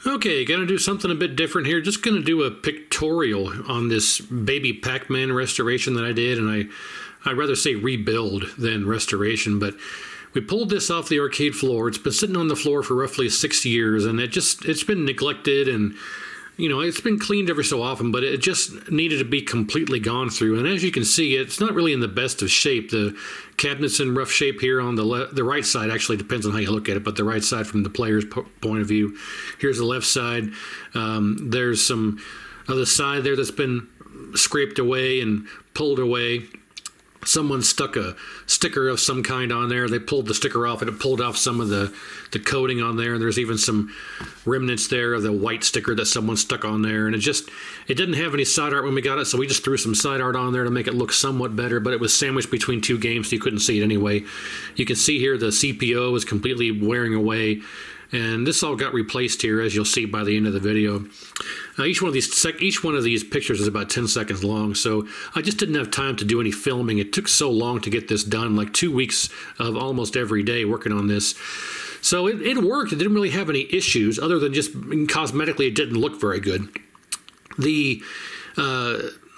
Okay, gonna do something a bit different here. Just gonna do a pictorial on this baby Pac-Man restoration that I did, and I'd rather say rebuild than restoration, but we pulled this off the arcade floor. It's been sitting on the floor for roughly 6 years, and it's been neglected, and it's been cleaned every so often, but it just needed to be completely gone through. And as you can see, it's not really in the best of shape. The cabinet's in rough shape here on the right side. Actually, depends on how you look at it, but the right side from the player's point of view. Here's the left side. There's some other side there that's been scraped away and pulled away. Someone stuck a sticker of some kind on there. They pulled the sticker off, and it pulled off some of the coating on there. And there's even some remnants there of the white sticker that someone stuck on there. And it didn't have any side art when we got it, so we just threw some side art on there to make it look somewhat better. But it was sandwiched between two games, so you couldn't see it anyway. You can see here the CPO is completely wearing away. And this all got replaced here, as you'll see by the end of the video. Each one of these pictures is about 10 seconds long, so I just didn't have time to do any filming. It took so long to get this done, like 2 weeks of almost every day working on this. So it worked. It didn't really have any issues, other than just cosmetically it didn't look very good.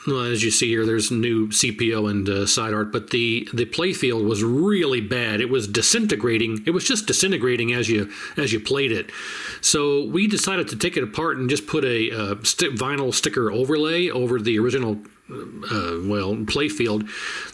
Well, as you see here, there's new CPO and side art, but the playfield was really bad. It was disintegrating. It was just disintegrating as you played it. So we decided to take it apart and just put a vinyl sticker overlay over the original playfield.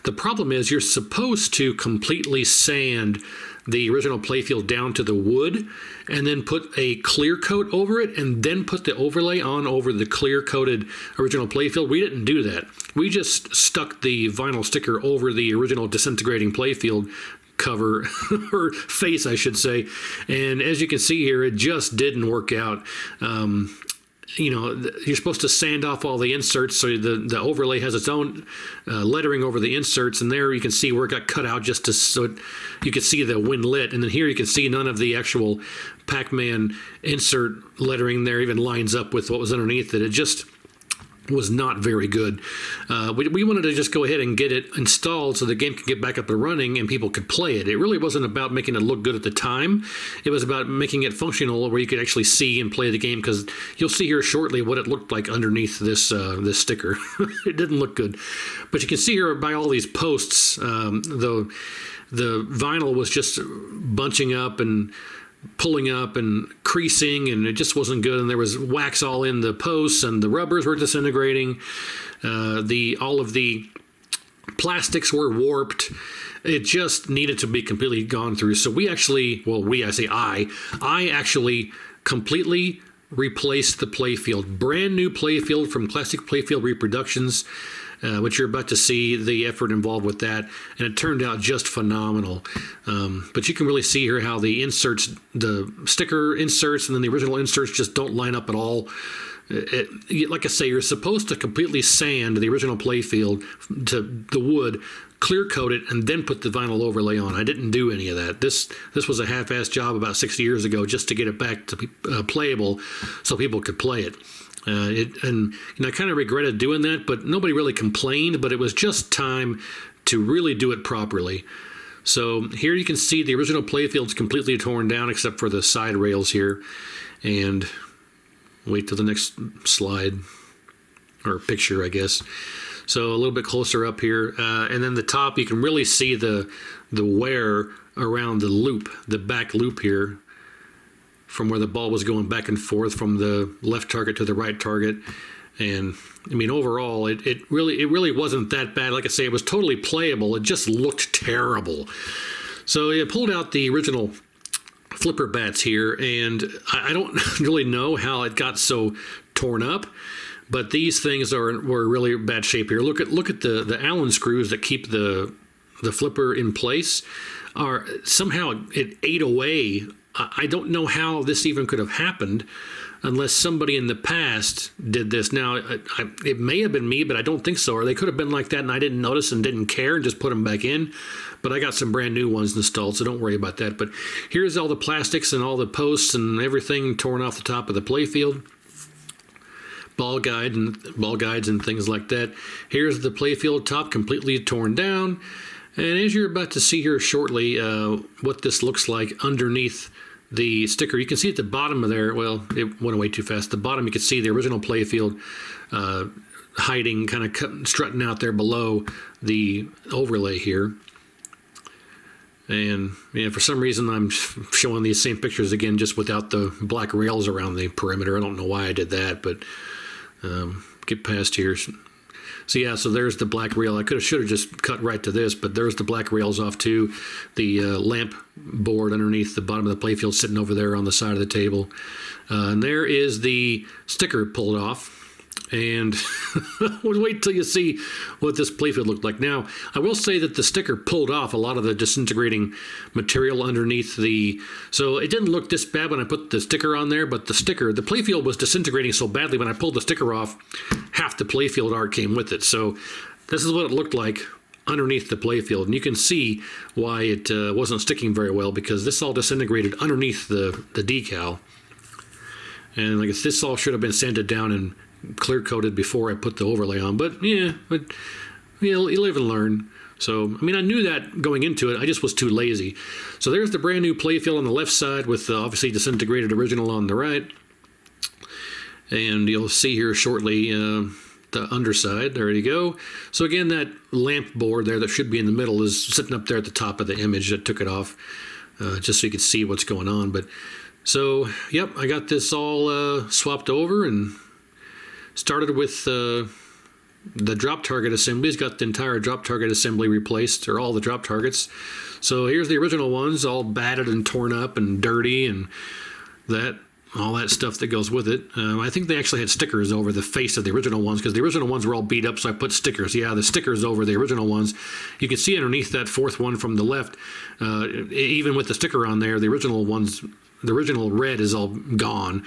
The problem is you're supposed to completely sand the original playfield down to the wood and then put a clear coat over it and then put the overlay on over the clear coated original playfield. We didn't do that. We just stuck the vinyl sticker over the original disintegrating playfield cover, or face I should say, and as you can see here, it just didn't work out. You're supposed to sand off all the inserts, so the overlay has its own lettering over the inserts, and there you can see where it got cut out so you can see the when lit, and then here you can see none of the actual Pac-Man insert lettering there even lines up with what was underneath it. It just was not very good. We wanted to just go ahead and get it installed so the game could get back up and running and people could play it. It really wasn't about making it look good at the time. It was about making it functional where you could actually see and play the game, because you'll see here shortly what it looked like underneath this sticker. It didn't look good. But you can see here by all these posts, the vinyl was just bunching up and pulling up and creasing, and it just wasn't good, and there was wax all in the posts, and the rubbers were disintegrating. All of the plastics were warped. It just needed to be completely gone through. So I actually completely replaced the playfield. Brand new playfield from Classic Playfield Reproductions, which you're about to see the effort involved with that, and it turned out just phenomenal. But you can really see here how the inserts, the sticker inserts and then the original inserts just don't line up at all. Like I say, you're supposed to completely sand the original playfield to the wood, clear coat it, and then put the vinyl overlay on. I didn't do any of that. This was a half-assed job about 6 years ago just to get it back to playable so people could play it. I kind of regretted doing that, but nobody really complained, but it was just time to really do it properly. So here you can see the original playfield's completely torn down except for the side rails here. And wait till the next slide, or picture, I guess. So a little bit closer up here. And then the top, you can really see the wear around the loop, the back loop here, from where the ball was going back and forth from the left target to the right target. And I mean, overall, it really wasn't that bad. Like I say, it was totally playable. It just looked terrible. So I pulled out the original flipper bats here, and I don't really know how it got so torn up, but these things were really bad shape here. Look at the Allen screws that keep the flipper in place. Somehow it ate away. I don't know how this even could have happened unless somebody in the past did this. Now, it may have been me, but I don't think so. Or they could have been like that and I didn't notice and didn't care and just put them back in. But I got some brand new ones installed, so don't worry about that. But here's all the plastics and all the posts and everything torn off the top of the playfield. Ball guides and things like that. Here's the playfield top completely torn down. And as you're about to see here shortly, what this looks like underneath the sticker. You can see at the bottom of there, well, it went away too fast. The bottom, you can see the original Playfield hiding, kind of strutting out there below the overlay here. And yeah, for some reason, I'm showing these same pictures again, just without the black rails around the perimeter. I don't know why I did that, but get past here. So yeah, so there's the black rail. I should have just cut right to this, but there's the black rails off to the lamp board underneath the bottom of the Playfield, sitting over there on the side of the table. And there is the sticker pulled off. And we'll wait till you see what this Playfield looked like. Now, I will say that the sticker pulled off a lot of the disintegrating material underneath the... So it didn't look this bad when I put the sticker on there, but the Playfield was disintegrating so badly when I pulled the sticker off, half the Playfield art came with it. So this is what it looked like underneath the Playfield. And you can see why it wasn't sticking very well, because this all disintegrated underneath the decal. And I guess this all should have been sanded down and clear coated before I put the overlay on, but yeah, you live and learn. So I mean, I knew that going into it, I just was too lazy. So there's the brand new Playfield on the left side with the obviously disintegrated original on the right, and you'll see here shortly the underside. There you go. So again, that lamp board there that should be in the middle is sitting up there at the top of the image. That took it off just so you could see what's going on. But so yep, I got this all swapped over and started with the drop target assemblies. Got the entire drop target assembly replaced, or all the drop targets. So here's the original ones, all battered and torn up and dirty, and all that stuff that goes with it. I think they actually had stickers over the face of the original ones, because the original ones were all beat up, so I put stickers. Yeah, the stickers over the original ones. You can see underneath that fourth one from the left, even with the sticker on there, the original ones, the original red is all gone.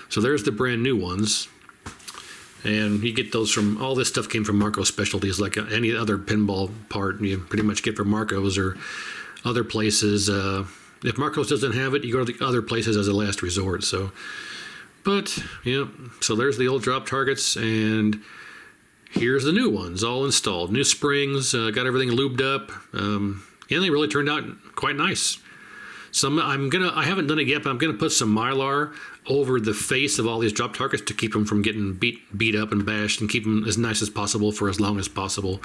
So there's the brand new ones. And you get those from, all this stuff came from Marco Specialties, like any other pinball part you pretty much get from Marco's or other places. If Marco's doesn't have it, you go to the other places as a last resort. So, but yeah, so there's the old drop targets, and here's the new ones all installed. New springs, got everything lubed up. And they really turned out quite nice. I haven't done it yet, but I'm gonna put some Mylar over the face of all these drop targets to keep them from getting beat up and bashed, and keep them as nice as possible for as long as possible.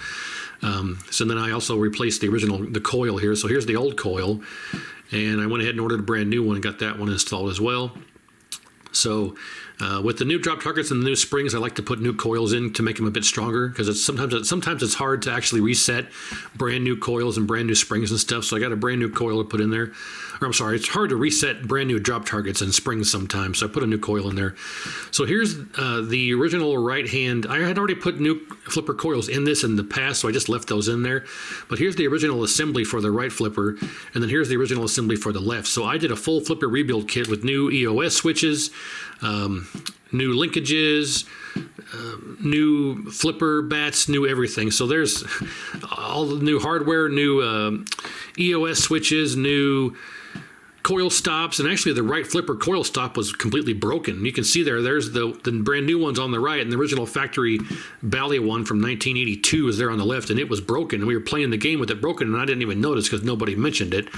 So then I also replaced the coil here. So here's the old coil, and I went ahead and ordered a brand new one and got that one installed as well. So with the new drop targets and the new springs, I like to put new coils in to make them a bit stronger, because sometimes it's hard to actually reset brand new coils and brand new springs and stuff. So I got a brand new coil to put in there. Or I'm sorry, it's hard to reset brand new drop targets and springs sometimes. So I put a new coil in there. So here's the original right hand. I had already put new flipper coils in this in the past, so I just left those in there. But here's the original assembly for the right flipper, and then here's the original assembly for the left. So I did a full flipper rebuild kit with new EOS switches, new linkages, new flipper bats, new everything. So there's all the new hardware, new EOS switches, new coil stops, and actually the right flipper coil stop was completely broken. You can see there's the brand new ones on the right, and the original factory Bally one from 1982 is there on the left, and it was broken, and we were playing the game with it broken, and I didn't even notice because nobody mentioned it.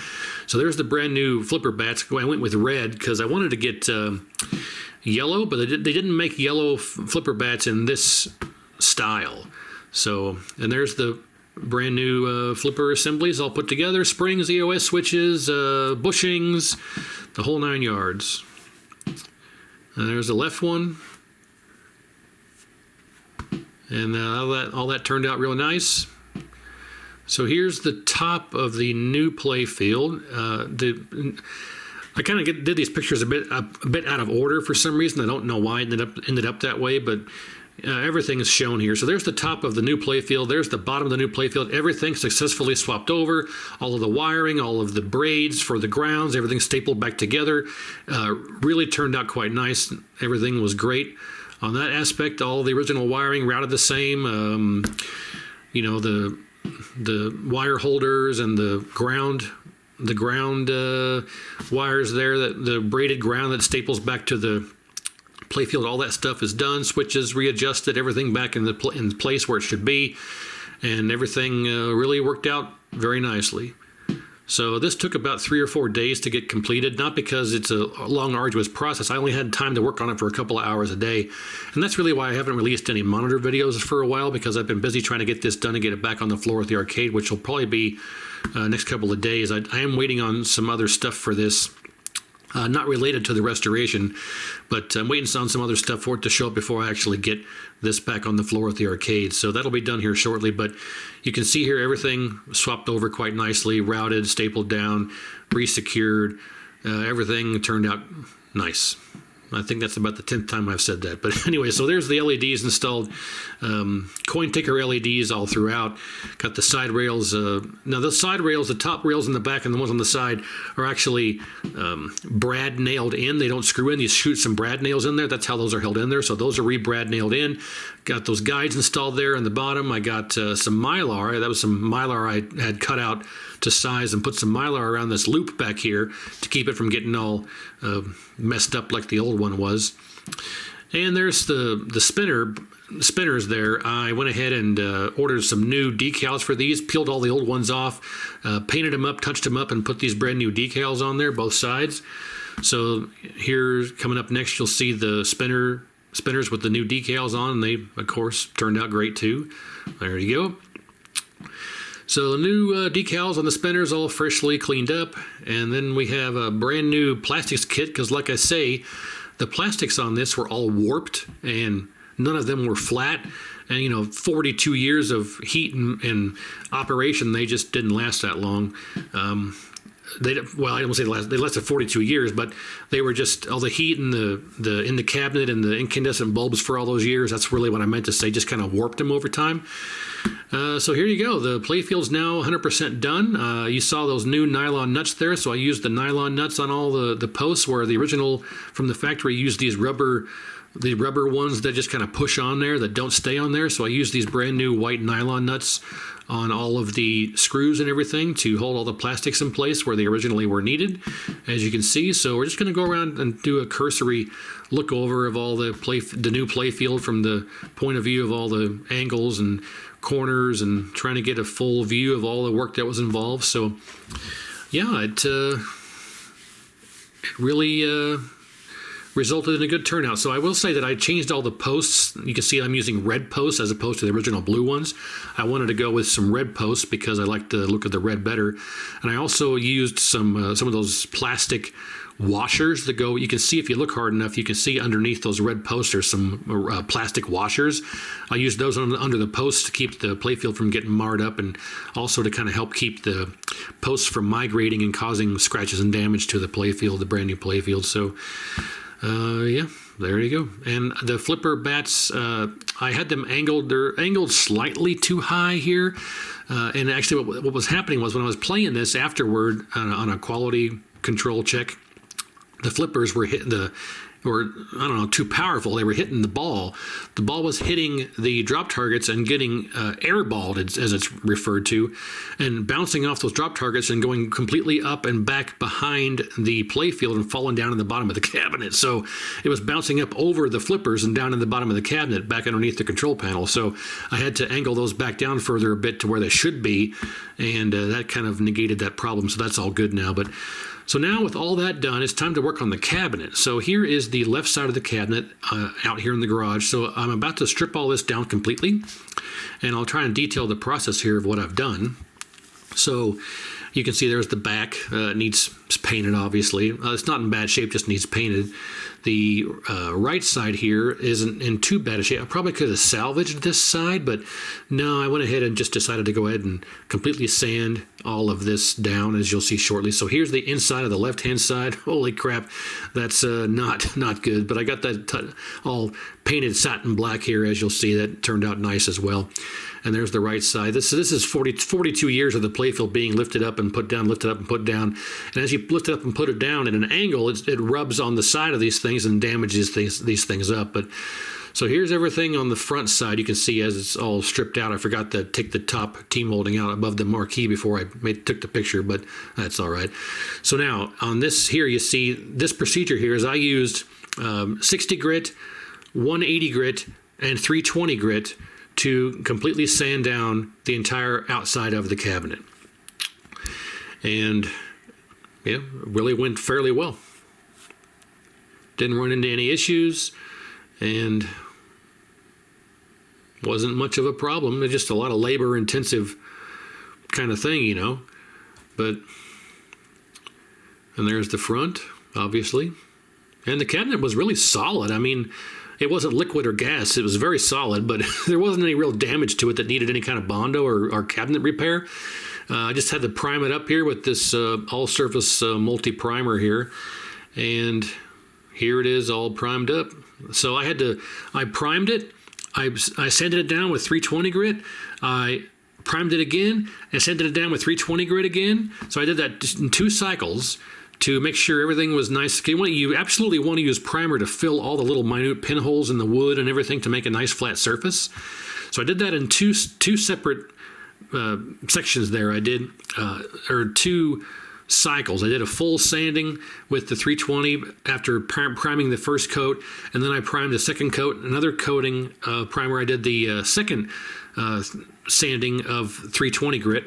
So there's the brand new flipper bats. I went with red because I wanted to get yellow, but they didn't make yellow flipper bats in this style. So, and there's the brand new flipper assemblies all put together, springs, EOS switches, bushings, the whole 9 yards. And there's the left one, and all that turned out real nice. So here's the top of the new Playfield. I kind of did these pictures a bit out of order for some reason. I don't know why it ended up that way, but everything is shown here. So there's the top of the new Playfield. There's the bottom of the new Playfield. Everything successfully swapped over. All of the wiring, all of the braids for the grounds, everything stapled back together. Really turned out quite nice. Everything was great on that aspect. All the original wiring routed the same. The wire holders and the ground wires there, the braided ground that staples back to the Playfield, all that stuff is done. Switches readjusted, everything back in place where it should be, and everything really worked out very nicely. So this took about 3 or 4 days to get completed, not because it's a long, arduous process. I only had time to work on it for a couple of hours a day. And that's really why I haven't released any monitor videos for a while, because I've been busy trying to get this done and get it back on the floor at the arcade, which will probably be next couple of days. I am waiting on some other stuff for this. Not related to the restoration, but I'm waiting on some other stuff for it to show up before I actually get this back on the floor at the arcade. So that'll be done here shortly, but you can see here everything swapped over quite nicely, routed, stapled down, re-secured. Everything turned out nice. I think that's about the 10th time I've said that. But anyway, so there's the LEDs installed, coin ticker LEDs all throughout. Got the side rails. Now the side rails, the top rails in the back and the ones on the side are actually brad nailed in. They don't screw in. You shoot some brad nails in there. That's how those are held in there. So those are re-brad nailed in. Got those guides installed there on the bottom. I got some Mylar. That was some Mylar I had cut out to size and put some Mylar around this loop back here to keep it from getting all messed up like the old one was. And there's the spinners there. I went ahead and ordered some new decals for these, peeled all the old ones off, painted them up, touched them up, and put these brand new decals on there, both sides. So here, coming up next, you'll see the spinners with the new decals on, and they, of course, turned out great too. There you go. So the new decals on the spinners all freshly cleaned up, and then we have a brand new plastics kit, because like I say, the plastics on this were all warped and none of them were flat, and 42 years of heat and operation, they just didn't last that long. I don't want to say they lasted 42 years, but they were just all the heat and the in the cabinet and the incandescent bulbs for all those years. That's really what I meant to say, just kind of warped them over time. So here you go. The Playfield's now 100% done. You saw those new nylon nuts there, so I used the nylon nuts on all the posts, where the original from the factory used these rubber ones that just kind of push on there, that don't stay on there. So I used these brand new white nylon nuts on all of the screws and everything to hold all the plastics in place where they originally were needed, as you can see. So we're just going to go around and do a cursory look over of all the new Playfield from the point of view of all the angles and corners, and trying to get a full view of all the work that was involved. So yeah, it really resulted in a good turnout. So I will say that I changed all the posts. You can see I'm using red posts as opposed to the original blue ones. I wanted to go with some red posts because I like the look of the red better. And I also used some of those plastic washers that go, you can see if you look hard enough, you can see underneath those red posts there's some plastic washers. I used those under the posts to keep the Playfield from getting marred up, and also to kind of help keep the posts from migrating and causing scratches and damage to the Playfield, the brand new Playfield. So yeah, there you go. And the flipper bats, I had them angled. They're angled slightly too high here. And actually what was happening was, when I was playing this afterward on a quality control check, the flippers were hitting too powerful. They were hitting the ball. The ball was hitting the drop targets and getting airballed, as it's referred to, and bouncing off those drop targets and going completely up and back behind the Playfield and falling down in the bottom of the cabinet. So it was bouncing up over the flippers and down in the bottom of the cabinet, back underneath the control panel. So I had to angle those back down further a bit to where they should be, and that kind of negated that problem. So that's all good now. But so now, with all that done, it's time to work on the cabinet. So here is the left side of the cabinet out here in the garage. So I'm about to strip all this down completely, and I'll try and detail the process here of what I've done. So you can see there's the back. It needs painted, obviously. It's not in bad shape, just needs painted. The right side here isn't in too bad a shape. I probably could have salvaged this side, but no, I went ahead and just decided to go ahead and completely sand all of this down, as you'll see shortly. So here's the inside of the left-hand side. Holy crap, that's not good. But I got that all painted satin black here, as you'll see. That turned out nice as well. And there's the right side. This is 42 years of the Playfield being lifted up and put down, lifted up and put down. And as you lift it up and put it down at an angle, it rubs on the side of these things and damages these things up. But so here's everything on the front side. You can see as it's all stripped out. I forgot to take the top T-molding out above the Marquee before I took the picture, but that's all right. So now on this here, you see this procedure here is I used 60 grit, 180 grit, and 320 grit to completely sand down the entire outside of the cabinet. and yeah, really went fairly well. Didn't run into any issues, and wasn't much of a problem. It's just a lot of labor intensive kind of thing, you know. But, and there's the front, obviously. And the cabinet was really solid. I mean, it wasn't liquid or gas. It was very solid, but there wasn't any real damage to it that needed any kind of Bondo or cabinet repair. I just had to prime it up here with this all-surface multi-primer here. And here it is all primed up. So I primed it. I sanded it down with 320 grit. I primed it again and sanded it down with 320 grit again. So I did that in 2 cycles to make sure everything was nice. You absolutely want to use primer to fill all the little minute pinholes in the wood and everything to make a nice flat surface. So I did that in two separate sections there. I did, or 2 cycles. I did a full sanding with the 320 after priming the first coat, and then I primed the second coat. Another coating primer. I did the second sanding of 320 grit,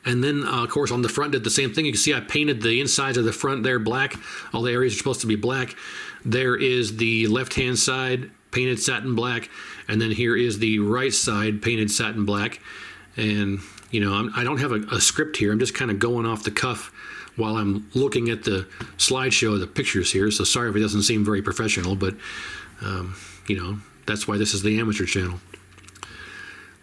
and then of course on the front did the same thing. You can see I painted the insides of the front there black. All the areas are supposed to be black. There is the left hand side painted satin black, and then here is the right side painted satin black. And you know, I don't have a script here. I'm just kind of going off the cuff while I'm looking at the slideshow of the pictures here. So sorry if it doesn't seem very professional, but you know, that's why this is the amateur channel.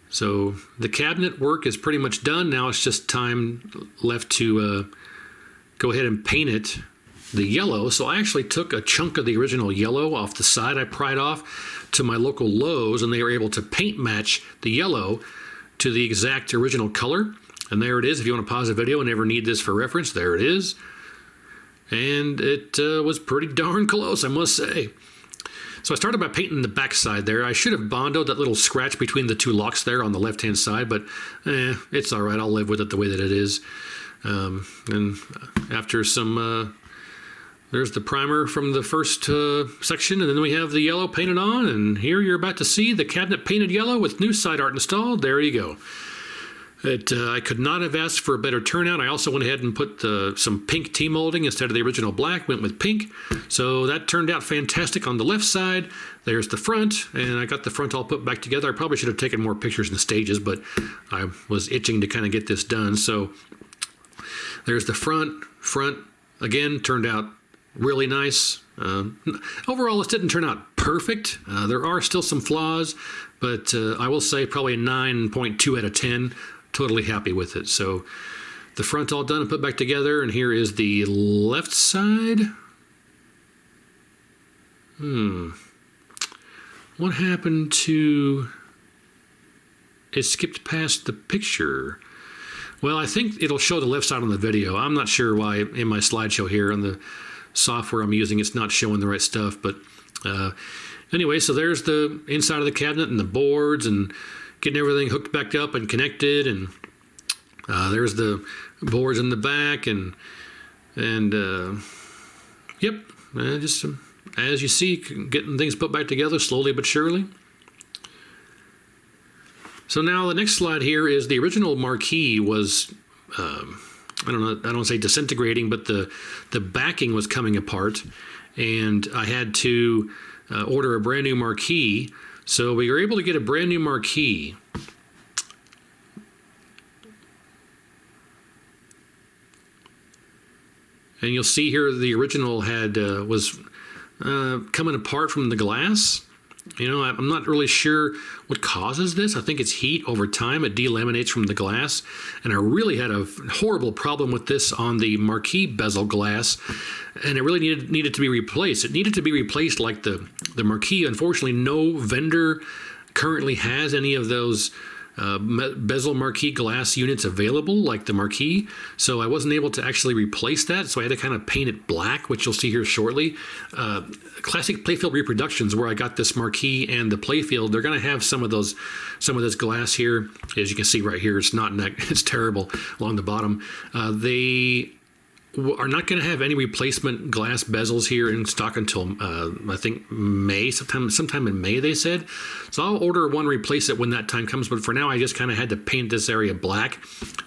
So the cabinet work is pretty much done. Now it's just time left to go ahead and paint it the yellow. So I actually took a chunk of the original yellow off the side. I pried off to my local Lowe's, and they were able to paint match the yellow to the exact original color. And there it is. If you want to pause the video and ever need this for reference, there it is. And it was pretty darn close, I must say. So I started by painting the back side there. I should have Bondoed that little scratch between the 2 locks there on the left-hand side, but it's all right. I'll live with it the way that it is. And after some, there's the primer from the first section, and then we have the yellow painted on, and here you're about to see the cabinet painted yellow with new side art installed. There you go. I could not have asked for a better turnout. I also went ahead and put some pink T-molding instead of the original black, went with pink. So that turned out fantastic on the left side. There's the front, and I got the front all put back together. I probably should have taken more pictures in stages, but I was itching to kind of get this done. So there's the front. Front, again, turned out really nice. Overall, this didn't turn out perfect. There are still some flaws, but I will say probably a 9.2 out of 10. Totally happy with it. So the front all done and put back together, and here is the left side. What happened to... It skipped past the picture. Well, I think it'll show the left side on the video. I'm not sure why in my slideshow here on the software I'm using it's not showing the right stuff, but anyway, so there's the inside of the cabinet and the boards and getting everything hooked back up and connected, and there's the boards in the back, and yep, just as you see, getting things put back together slowly but surely. So now the next slide here is the original Marquee was I don't say disintegrating, but the backing was coming apart, and I had to order a brand new Marquee. So we were able to get a brand new Marquee. And you'll see here the original had was coming apart from the glass. You know, I'm not really sure what causes this. I think it's heat over time. It delaminates from the glass. And I really had a horrible problem with this on the Marquee bezel glass. And it really needed to be replaced. It needed to be replaced like the Marquee. Unfortunately, no vendor currently has any of those bezel Marquee glass units available like the Marquee. So I wasn't able to actually replace that. So I had to kind of paint it black, which you'll see here shortly. Classic Playfield reproductions where I got this Marquee and the Playfield, they're going to have some of this glass here. As you can see right here, it's not it's terrible along the bottom. They are not going to have any replacement glass bezels here in stock until I think May, sometime in May, they said. So I'll order one, replace it when that time comes. But for now, I just kind of had to paint this area black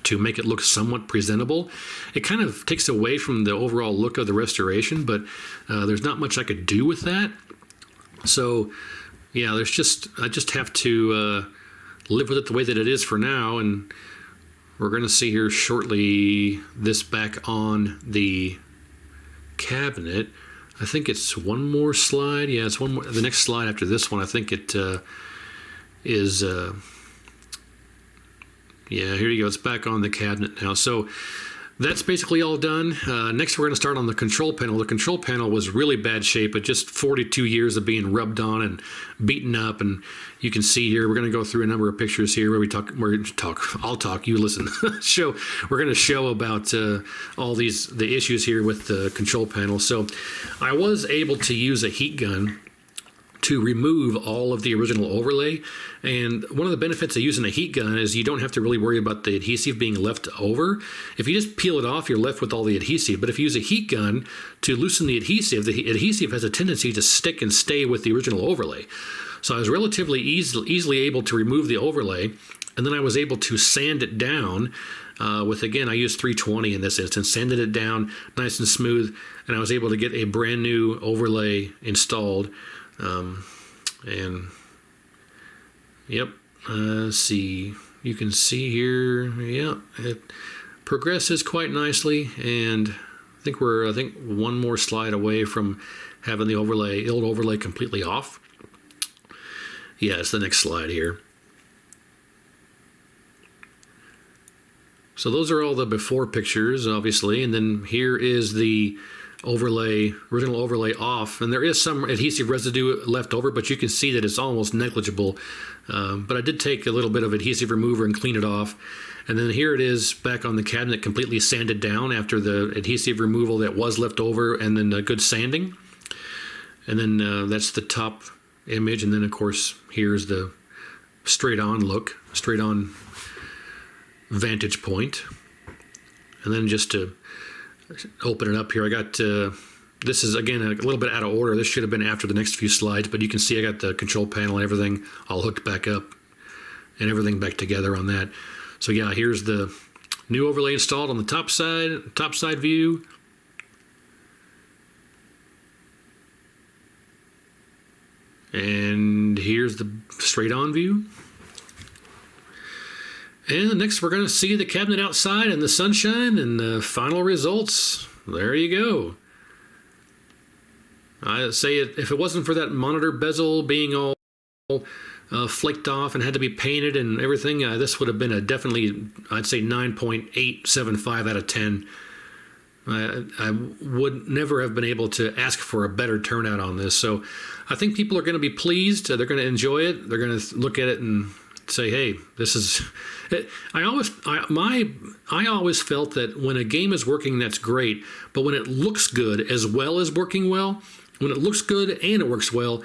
to make it look somewhat presentable. It kind of takes away from the overall look of the restoration, but there's not much I could do with that. So yeah, I just have to live with it the way that it is for now. And we're going to see here shortly this back on the cabinet. I think it's one more slide. Yeah, it's one more. The next slide after this one, I think it is. Yeah, here you go. It's back on the cabinet now. So that's basically all done. Next, we're going to start on the control panel. The control panel was really bad shape, but just 42 years of being rubbed on and beaten up. And you can see here, we're going to go through a number of pictures here where I'll talk, you listen. We're going to show about all the issues here with the control panel. So I was able to use a heat gun to remove all of the original overlay. And one of the benefits of using a heat gun is you don't have to really worry about the adhesive being left over. If you just peel it off, you're left with all the adhesive. But if you use a heat gun to loosen the adhesive has a tendency to stick and stay with the original overlay. So I was relatively easily able to remove the overlay. And then I was able to sand it down with, again, I used 320 in this instance, sanded it down nice and smooth. And I was able to get a brand new overlay installed. And yep, see, you can see here, yeah, it progresses quite nicely, and I think we're one more slide away from having the old overlay completely off. Yeah, it's the next slide here. So those are all the before pictures, obviously, and then here is the original overlay off, and there is some adhesive residue left over, but you can see that it's almost negligible. But I did take a little bit of adhesive remover and clean it off, and then here it is back on the cabinet, completely sanded down after the adhesive removal that was left over, and then a good sanding. And then that's the top image, and then of course here's the straight on vantage point. And then just to open it up here, I got this is again a little bit out of order. This should have been after the next few slides, but you can see I got the control panel and everything all hooked back up and everything back together on that. So yeah, here's the new overlay installed on the top side view. And here's the straight on view. And next we're going to see the cabinet outside in the sunshine and the final results. There you go. I say if it wasn't for that monitor bezel being all flaked off and had to be painted and everything, this would have been a definitely, I'd say 9.875 out of 10. I would never have been able to ask for a better turnout on this. So I think people are going to be pleased. They're going to enjoy it. They're going to look at it and say, hey, this is it. I always felt that when a game is working, that's great, but when it looks good as well as working well, when it looks good and it works well,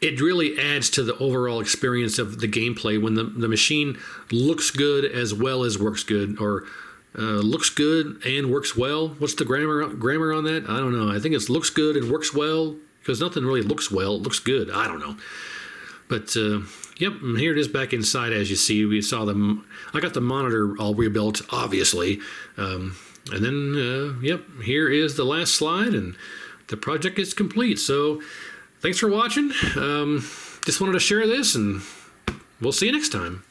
it really adds to the overall experience of the gameplay. When the machine looks good as well as works good, or looks good and works well. What's the grammar on that? I don't know. I think it's looks good and works well, because nothing really looks well. It looks good. I don't know. But yep, and here it is back inside. As you see, we saw I got the monitor all rebuilt, obviously. And then, yep, here is the last slide, and the project is complete. So thanks for watching. Just wanted to share this, and we'll see you next time.